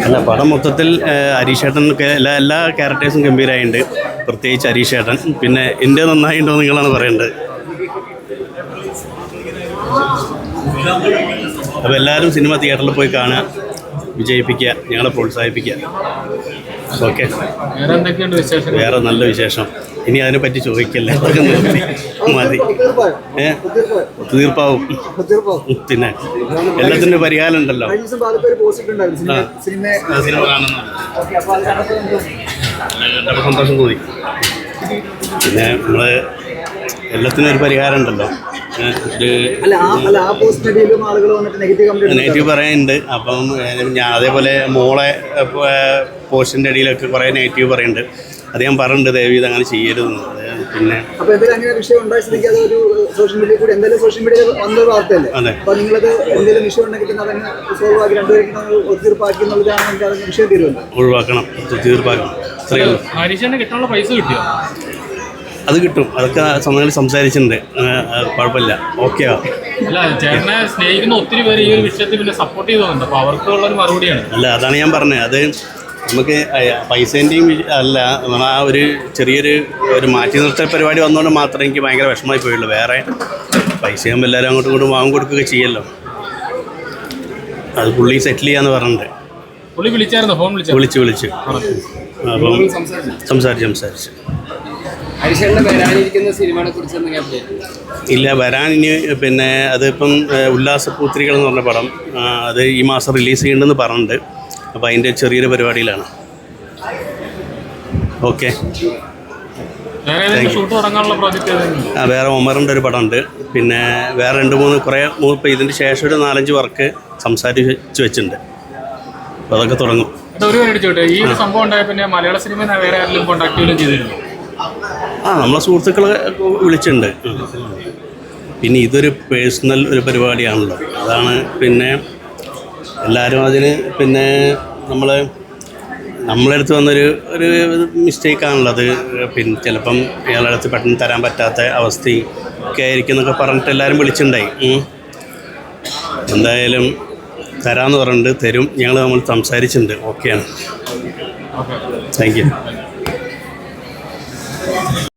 അല്ല, പടം മൊത്തത്തിൽ ഹരീഷേട്ടൻ എല്ലാ ക്യാരക്ടേഴ്സും ഗംഭീരമായിട്ടുണ്ട്. പ്രത്യേകിച്ച് ഹരീഷേട്ടൻ. പിന്നെ എൻ്റെ നന്നായിട്ടുണ്ടോ നിങ്ങളാണ് പറയേണ്ടത്. അപ്പോൾ എല്ലാവരും സിനിമ തിയേറ്ററിൽ പോയി കാണുക, വിജയിപ്പിക്കുക, ഞങ്ങളെ പ്രോത്സാഹിപ്പിക്കുക. ഓക്കെ, വേറെ നല്ല വിശേഷം. ഇനി അതിനെപ്പറ്റി ചോദിക്കല്ലേ, അതൊക്കെ നിർത്തി മതി. തീർപ്പാവും. പിന്നെ എല്ലാത്തിൻ്റെ പരിഹാരം ഉണ്ടല്ലോ. സിനിമ കാണുന്ന സന്തോഷം തോന്നി. പിന്നെ നമ്മൾ എല്ലാത്തിനും ഒരു പരിഹാരം ഉണ്ടല്ലോ. നെഗറ്റീവ് പറയാനുണ്ട്. അപ്പം ഞാൻ അതേപോലെ മോളെ പോസ്റ്റിൻ്റെ ഇടയിലൊക്കെ കുറേ നെഗറ്റീവ് പറയുന്നുണ്ട്. അത് ഞാൻ പറഞ്ഞിട്ടുണ്ട്, ദയവ് ചെയ്ത് അങ്ങനെ ചെയ്യരുതെന്ന്. പിന്നെ ഒഴിവാക്കണം, തീർപ്പാക്കണം. അത് കിട്ടും, അതൊക്കെ സമയങ്ങളിൽ സംസാരിച്ചിട്ടുണ്ട്. കുഴപ്പമില്ല, ഓക്കെ. അല്ല, അതാണ് ഞാൻ പറഞ്ഞത്. അത് നമുക്ക് പൈസേൻ്റെയും അല്ല, ആ ഒരു ചെറിയൊരു മാറ്റി നിർത്തൽ പരിപാടി വന്നുകൊണ്ട് മാത്രമേ എനിക്ക് ഭയങ്കര വിഷമമായി പോയുള്ളൂ. വേറെ പൈസയാകുമ്പോൾ എല്ലാവരും അങ്ങോട്ടും ഇങ്ങോട്ടും വാങ്ങി കൊടുക്കുകയൊക്കെ ചെയ്യല്ലോ. അത് പുള്ളി സെറ്റിൽ ചെയ്യാന്ന് പറഞ്ഞിട്ടുണ്ട്. വിളിച്ചു അപ്പം സംസാരിച്ച് ഇല്ല, വരാൻ ഇനി പിന്നെ അതിപ്പം ഉല്ലാസപൂത്രികൾ എന്ന് പറഞ്ഞ പടം അത് ഈ മാസം റിലീസ് ചെയ്യണമെന്ന് പറഞ്ഞിട്ടുണ്ട്. അപ്പോൾ അതിൻ്റെ ചെറിയൊരു പരിപാടിയിലാണ്. ഓക്കെ, വേറെ ഒമറിൻ്റെ ഒരു പടമുണ്ട്. പിന്നെ വേറെ 2-3 ഇപ്പോൾ ഇതിൻ്റെ ശേഷം ഒരു 4-5 വർക്ക് സംസാരിച്ച് വെച്ചിട്ടുണ്ട്. അപ്പോൾ അതൊക്കെ തുടങ്ങും. നമ്മളെ സുഹൃത്തുക്കളെ വിളിച്ചിട്ടുണ്ട്. പിന്നെ ഇതൊരു പേഴ്സണൽ ഒരു പരിപാടിയാണല്ലോ, അതാണ്. പിന്നെ എല്ലാവരും അതിന് പിന്നെ നമ്മളെ അടുത്ത് വന്നൊരു മിസ്റ്റേക്കാണല്ലോ അത്. പിന്നെ ചിലപ്പം ഇയാളുടെ അടുത്ത് പെട്ടെന്ന് തരാൻ പറ്റാത്ത അവസ്ഥയൊക്കെ ആയിരിക്കും എന്നൊക്കെ പറഞ്ഞിട്ട് എല്ലാവരും വിളിച്ചിട്ടുണ്ടായി. എന്തായാലും തരാമെന്ന് പറഞ്ഞിട്ട് തരും. നമ്മൾ സംസാരിച്ചിട്ടുണ്ട്. ഓക്കെയാണ്. Thank you.